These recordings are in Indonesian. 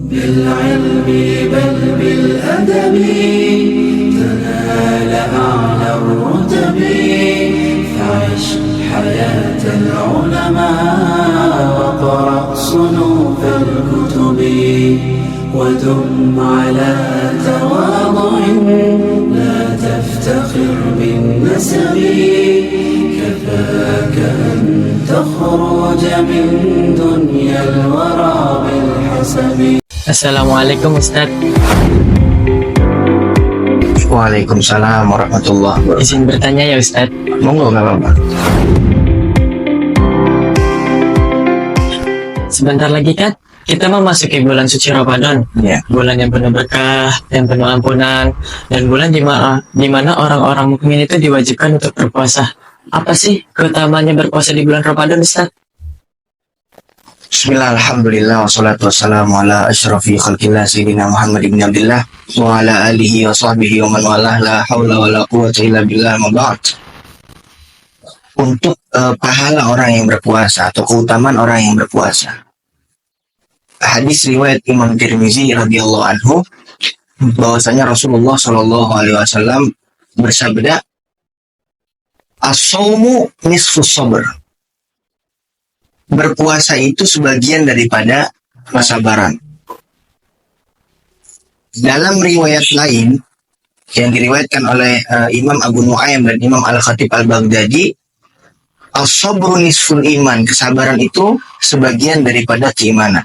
بالعلم بل بالأدب تنال أعلى الرتب فعش حياة العلماء وقرأ صنوف الكتب ودم على تواضع لا تفتخر بالنسب كفاك أن تخرج من دنيا الورى بالحسب. Assalamualaikum Ustadz. Waalaikumsalam warahmatullahi wabarakatuh. Izin bertanya ya Ustadz. Monggo, nggak apa-apa. Sebentar lagi kan kita memasuki bulan suci Ramadan. Ya. Bulan yang penuh berkah, yang penuh ampunan, dan bulan di mana orang-orang mukmin itu diwajibkan untuk berpuasa. Apa sih keutamanya berpuasa di bulan Ramadan, Ustadz? Bismillah, alhamdulillah, wassalatu wassalamu ala asyrafi khalqillah sayyidina Muhammad ibn Abdillah wa ala alihi wa sahbihi wa man walah, la hawla wa la quwwata illa billah, ma ba'd. Untuk pahala orang yang berpuasa atau keutamaan orang yang berpuasa, hadis riwayat Imam Tirmizi radhiyallahu anhu bahwasanya Rasulullah Shallallahu alaihi wasallam bersabda, as-shaumu nisfus sabr. Berpuasa itu sebagian daripada kesabaran. Dalam riwayat lain yang diriwayatkan oleh Imam Abu Nu'aim dan Imam Al-Khatib Al-Baghdadi, as-sabru nisful iman. Kesabaran itu sebagian daripada keimanan.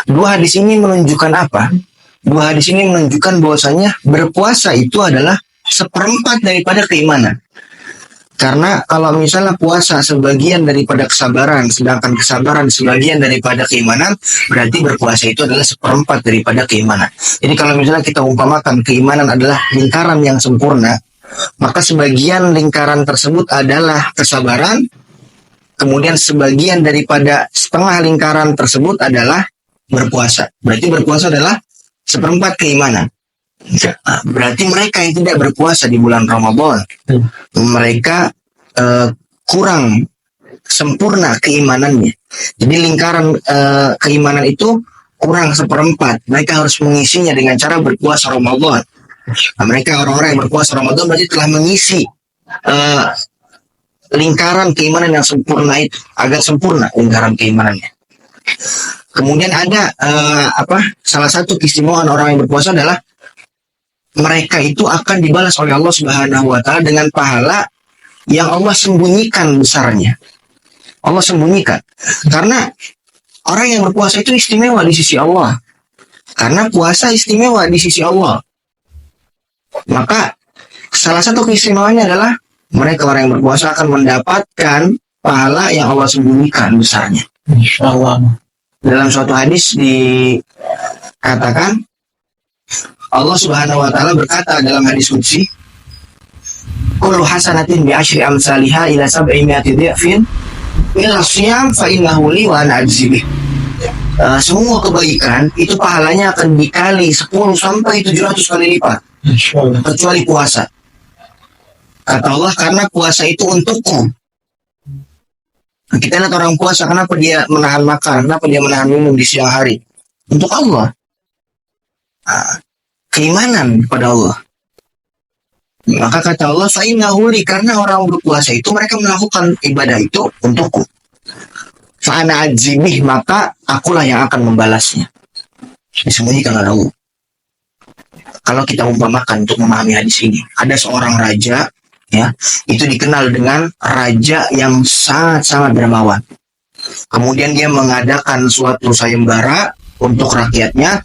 Dua hadis ini menunjukkan apa? Dua hadis ini menunjukkan bahwasanya berpuasa itu adalah seperempat daripada keimanan. Karena kalau misalnya puasa sebagian daripada kesabaran, sedangkan kesabaran sebagian daripada keimanan, berarti berpuasa itu adalah seperempat daripada keimanan. Jadi kalau misalnya kita umpamakan keimanan adalah lingkaran yang sempurna, maka sebagian lingkaran tersebut adalah kesabaran, kemudian sebagian daripada setengah lingkaran tersebut adalah berpuasa. Berarti berpuasa adalah seperempat keimanan. Berarti mereka yang tidak berpuasa di bulan Ramadan, mereka kurang sempurna keimanannya. Jadi lingkaran keimanan itu kurang seperempat. Mereka harus mengisinya dengan cara berpuasa Ramadan. Nah, mereka orang-orang yang berpuasa Ramadan berarti telah mengisi lingkaran keimanan yang sempurna itu, agar sempurna lingkaran keimanannya. Kemudian ada salah satu keistimewaan orang yang berpuasa adalah mereka itu akan dibalas oleh Allah Subhanahu wa Ta'ala dengan pahala yang Allah sembunyikan besarnya. Allah sembunyikan. Karena orang yang berpuasa itu istimewa di sisi Allah. Karena puasa istimewa di sisi Allah. Maka salah satu keistimewaannya adalah mereka orang yang berpuasa akan mendapatkan pahala yang Allah sembunyikan besarnya. Insyaallah. Dalam suatu hadis dikatakan, Allah Subhanahu wa Ta'ala berkata dalam hadis qudsi, kullu hasanatin bi asyri amsalihha ila 700 dhifin illa shiyam fa innahu li wa ana ajzi bih. Semua kebaikan itu pahalanya akan dikali 10 sampai 700 kali lipat, kecuali puasa. Kata Allah, karena puasa itu untukku. Kita lihat orang puasa, kenapa dia menahan makan, kenapa dia menahan minum di siang hari? Untuk Allah. Keimanan kepada Allah. Maka kata Allah, fa'innahu li, karena orang berpuasa itu mereka melakukan ibadah itu untukku. Fa'ana ajibih, maka akulah yang akan membalasnya. Disembunyikan oleh Allah. Kalau kita umpamakan untuk memahami hadis ini, ada seorang raja, ya, itu dikenal dengan raja yang sangat-sangat dermawan. Kemudian dia mengadakan suatu sayembara untuk rakyatnya.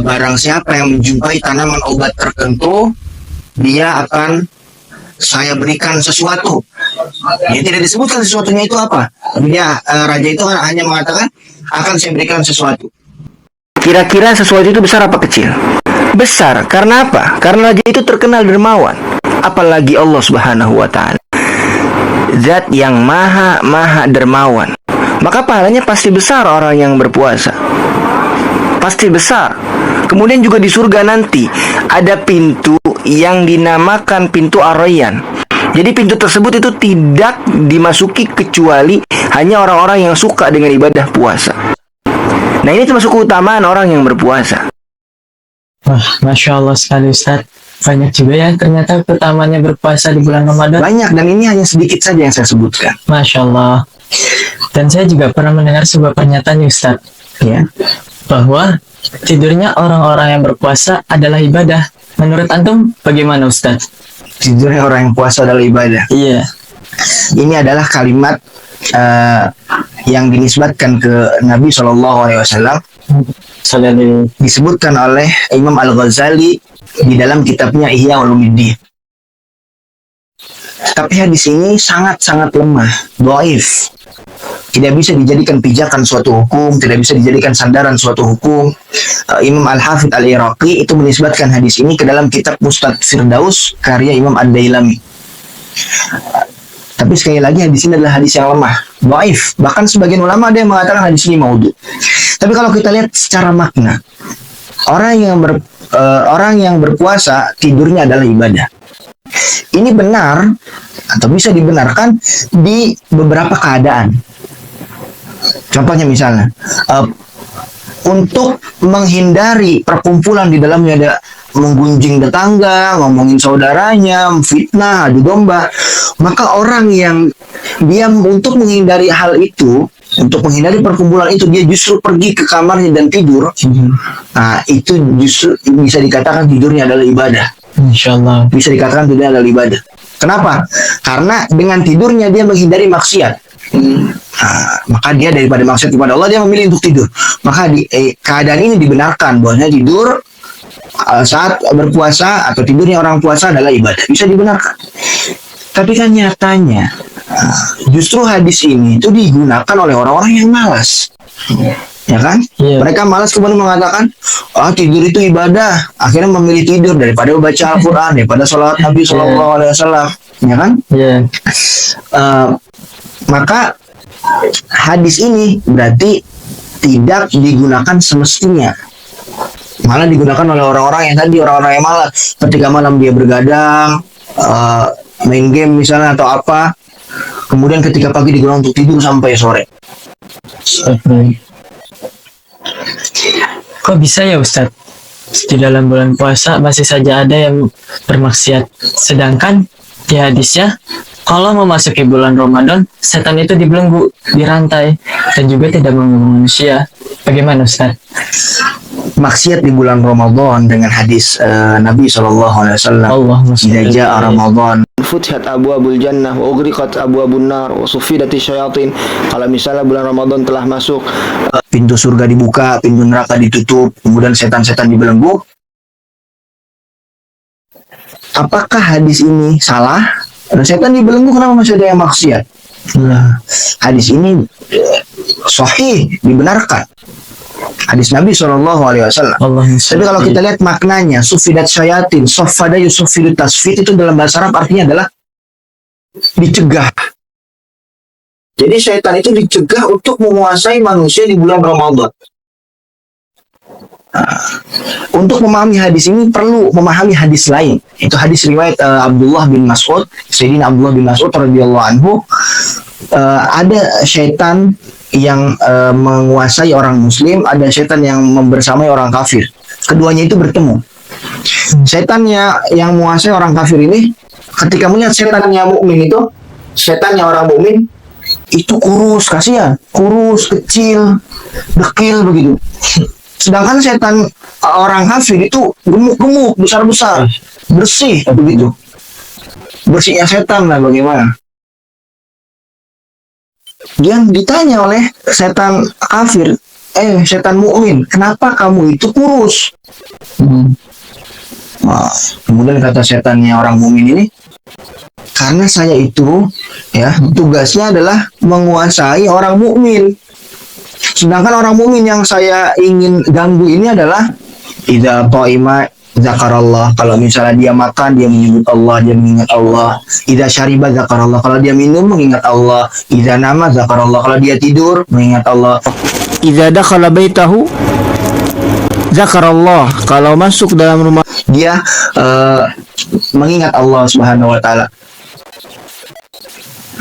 Barang siapa yang menjumpai tanaman obat tertentu, dia akan saya berikan sesuatu. Dia tidak disebutkan sesuatunya itu apa. Dia raja itu hanya mengatakan akan saya berikan sesuatu. Kira-kira sesuatu itu besar apa kecil? Besar. Karena apa? Karena raja itu terkenal dermawan. Apalagi Allah Subhanahu wa Ta'ala, Zat yang maha dermawan. Maka pahalanya pasti besar orang yang berpuasa. Pasti besar. Kemudian juga di surga nanti ada pintu yang dinamakan pintu Ar-Rayyan. Jadi pintu tersebut itu tidak dimasuki kecuali hanya orang-orang yang suka dengan ibadah puasa. Nah, ini termasuk keutamaan orang yang berpuasa. Wah, Masya Allah sekali Ustaz. Banyak juga ya ternyata keutamanya berpuasa di bulan Ramadan. Banyak, dan ini hanya sedikit saja yang saya sebutkan. Masya Allah. Dan saya juga pernah mendengar sebuah pernyataan Ustaz, Ya. bahwa tidurnya orang-orang yang berpuasa adalah ibadah. Menurut antum bagaimana Ustaz? Tidurnya orang yang puasa adalah ibadah. Iya. Ini adalah kalimat yang dinisbatkan ke Nabi SAW, Sallallahu disebutkan oleh Imam Al-Ghazali di dalam kitabnya Ihya Ulumuddin. Tapi hadis ini sangat-sangat lemah, dhaif. Tidak bisa dijadikan pijakan suatu hukum, tidak bisa dijadikan sandaran suatu hukum. Imam Al-Hafidh Al-Iraqi itu menisbatkan hadis ini ke dalam kitab Mustad Firdaus karya Imam Ad-Dailami. Tapi sekali lagi hadis ini adalah hadis yang lemah, dhaif. Bahkan sebagian ulama ada yang mengatakan hadis ini maudhu. Tapi kalau kita lihat secara makna, orang yang berpuasa tidurnya adalah ibadah. Ini benar atau bisa dibenarkan di beberapa keadaan. Contohnya misalnya, untuk menghindari perkumpulan di dalamnya ada menggunjing tetangga, ngomongin saudaranya, fitnah, adu domba, maka orang yang diam untuk menghindari hal itu, untuk menghindari perkumpulan itu, dia justru pergi ke kamarnya dan tidur. Nah, itu justru bisa dikatakan tidurnya adalah ibadah. Insyaallah. Bisa dikatakan tidurnya adalah ibadah. Kenapa? Karena dengan tidurnya dia menghindari maksiat. Nah, maka dia daripada maksiat kepada Allah, dia memilih untuk tidur. Maka keadaan ini dibenarkan bahwasanya tidur saat berpuasa atau tidurnya orang puasa adalah ibadah, bisa dibenarkan. Tapi kan nyatanya justru hadis ini itu digunakan oleh orang-orang yang malas, ya kan? Iya. Mereka malas kemudian mengatakan, tidur itu ibadah, akhirnya memilih tidur daripada baca Al-Quran, daripada sholat Nabi SAW, ya kan? Iya. Maka hadis ini berarti tidak digunakan semestinya, malah digunakan oleh orang-orang yang tadi, orang-orang yang malas. Ketika malam dia bergadang, main game misalnya atau apa, kemudian ketika pagi digunakan untuk tidur sampai sore. Kok bisa ya Ustadz? Di dalam bulan puasa masih saja ada yang bermaksiat. Sedangkan di hadisnya, kalau memasuki bulan Ramadan, setan itu dibelenggu, dirantai, dan juga tidak mengganggu manusia. Bagaimana Ustaz? Maksiat di bulan Ramadan dengan hadis Nabi SAW. Idza jaa Ramadan futhat abwabul jannah wa ughriqat abwabun nar wa suffidati syayatin. Kalau misalnya bulan Ramadan telah masuk, pintu surga dibuka, pintu neraka ditutup, kemudian setan-setan dibelenggu. Apakah hadis ini salah? Setan dibelenggu, kenapa masih ada yang maksiat? Nah, hadis ini sahih, dibenarkan. Hadis Nabi SAW. Tapi kalau kita lihat maknanya, sufidat syayatin, sofada yusufidu tasfid, itu dalam bahasa Arab artinya adalah dicegah. Jadi syaitan itu dicegah untuk menguasai manusia di bulan Ramadan. Untuk memahami hadis ini perlu memahami hadis lain. Itu hadis riwayat Abdullah bin Mas'ud, Sayyidina Abdullah bin Mas'ud radhiyallahu anhu. Ada syaitan yang menguasai orang muslim, ada syaitan yang membersamai orang kafir. Keduanya itu bertemu. Syaitannya yang menguasai orang kafir ini, ketika melihat syaitannya mukmin itu, syaitannya orang mukmin itu kurus, kasihan, kurus, kecil, dekil begitu. Sedangkan setan orang kafir itu gemuk-gemuk, besar-besar, bersih begitu. Bersihnya setan lah bagaimana? Dia ditanya oleh setan kafir, setan mukmin, kenapa kamu itu kurus? Nah, kemudian kata setannya orang mukmin ini, karena saya itu ya tugasnya adalah menguasai orang mukmin. Sedangkan orang mukmin yang saya ingin ganggu ini adalah idza ta'ima zakarallah. Kalau misalnya dia makan, dia menyebut Allah, dia mengingat Allah. Idza syariba zakarallah. Kalau dia minum, mengingat Allah. Idza nama zakarallah. Kalau dia tidur, mengingat Allah. Idza dakhala baitahu zakarallah. Kalau masuk dalam rumah, dia mengingat Allah Subhanahu wa taala.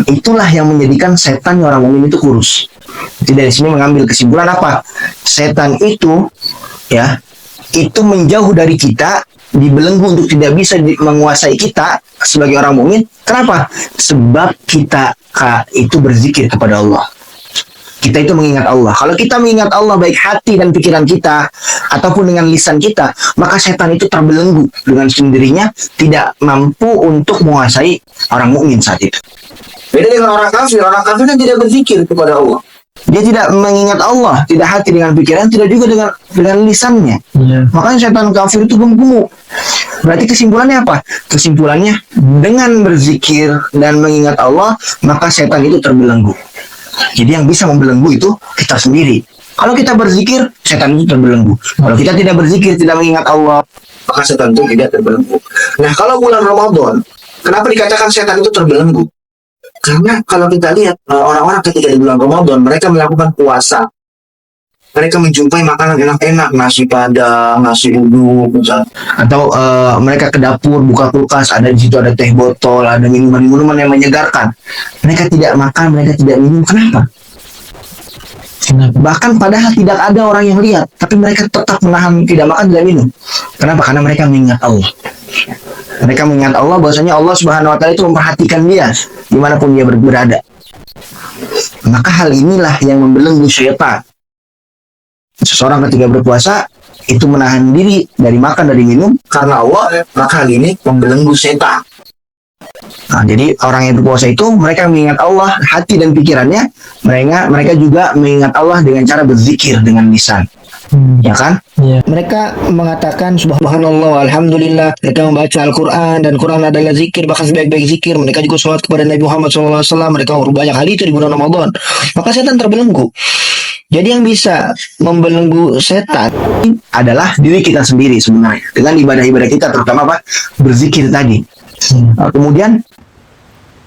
Itulah yang menjadikan setan orang mukmin itu kurus. Jadi dari sini mengambil kesimpulan apa? Setan itu ya, itu menjauh dari kita, dibelenggu untuk tidak bisa menguasai kita sebagai orang mukmin. Kenapa? Sebab kita itu berzikir kepada Allah. Kita itu mengingat Allah. Kalau kita mengingat Allah baik hati dan pikiran kita ataupun dengan lisan kita, maka setan itu terbelenggu dengan sendirinya, tidak mampu untuk menguasai orang mukmin saat itu. Beda dengan orang kafir. Orang kafir kan tidak berzikir kepada Allah. Dia tidak mengingat Allah, tidak hati dengan pikiran, tidak juga dengan lisannya. Makanya setan kafir itu gemuk. Berarti kesimpulannya apa? Kesimpulannya dengan berzikir dan mengingat Allah, maka setan itu terbelenggu. Jadi yang bisa membelenggu itu kita sendiri. Kalau kita berzikir, setan itu terbelenggu. Kalau kita tidak berzikir, tidak mengingat Allah, maka setan itu tidak terbelenggu. Nah, kalau bulan Ramadan, kenapa dikatakan setan itu terbelenggu? Karena kalau kita lihat orang-orang ketika di bulan Ramadan, mereka melakukan puasa. Mereka menjumpai makanan enak-enak, nasi padang, nasi uduk, misalnya. Atau mereka ke dapur, buka kulkas, ada di situ ada teh botol, ada minuman-minuman yang menyegarkan. Mereka tidak makan, mereka tidak minum. Kenapa? Bahkan padahal tidak ada orang yang lihat, tapi mereka tetap menahan tidak makan, tidak minum. Kenapa? Karena mereka mengingat Allah. Mereka mengingat Allah, bahwasanya Allah Subhanahu Wa Taala itu memperhatikan dia dimanapun dia berada. Maka hal inilah yang membelenggu syaitan. Seseorang ketika berpuasa itu menahan diri dari makan, dari minum karena Allah, maka hal ini membelenggu setan. Nah, jadi orang yang berpuasa itu mereka mengingat Allah, hati dan pikirannya, mereka juga mengingat Allah dengan cara berzikir dengan lisan. Ya kan? Iya. Mereka mengatakan subhanallah, alhamdulillah. Mereka membaca Al-Quran, dan Quran adalah zikir, bahkan sebaik-baik zikir. Mereka juga sholat kepada Nabi Muhammad SAW. Mereka berbanyak hal itu di bulan Ramadan. Maka setan terbelenggu. Jadi yang bisa membelenggu setan Adalah diri kita sendiri sebenarnya. Dengan ibadah-ibadah kita, terutama apa? Berzikir tadi. Nah, kemudian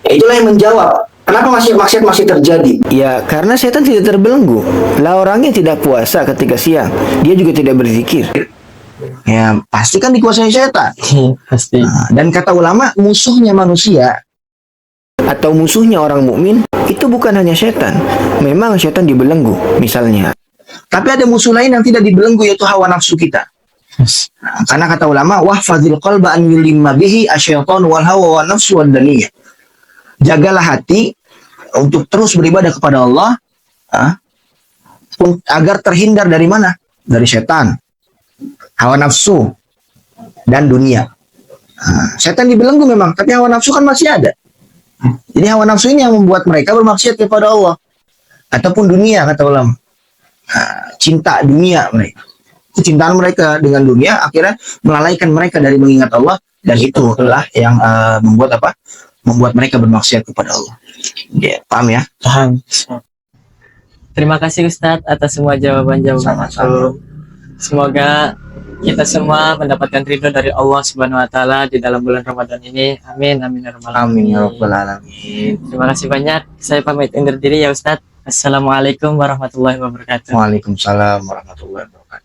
itulah yang menjawab kenapa maksiat masih terjadi. ya karena setan tidak terbelenggu. Lah orangnya tidak puasa ketika siang, dia juga tidak berzikir. Ya pasti kan dikuasai setan. Pasti. Nah, dan kata ulama, musuhnya manusia Atau musuhnya orang mukmin itu bukan hanya setan. Memang setan dibelenggu, misalnya. tapi ada musuh lain yang tidak dibelenggu, yaitu hawa nafsu kita. Nah, karena kata ulama, wahfazil qalba an yulimma bihi asyaiton wal hawa wa nafsu wad daniyah. Jagalah hati untuk terus beribadah kepada Allah, agar terhindar dari mana? Dari setan, hawa nafsu, dan dunia. Setan dibelenggu memang, tapi hawa nafsu kan masih ada. Jadi hawa nafsu ini yang membuat mereka bermaksiat kepada Allah ataupun dunia, kata ulama. Cinta dunia mereka. Kecintaan mereka dengan dunia akhirnya melalaikan mereka dari mengingat Allah, dan itulah yang membuat apa? Membuat mereka bermaksiat kepada Allah. Ya, paham ya? Paham. Terima kasih Ustadz atas semua jawaban-jawaban. Sama-sama. Semoga kita semua mendapatkan ridho dari Allah Subhanahu Wa Taala di dalam bulan Ramadan ini. Amin, amin, ya rabbal Amin ya alamin. rabbal alamin. Terima kasih banyak. Saya pamit undur diri ya Ustadz. Assalamualaikum warahmatullahi wabarakatuh. Waalaikumsalam warahmatullahi wabarakatuh.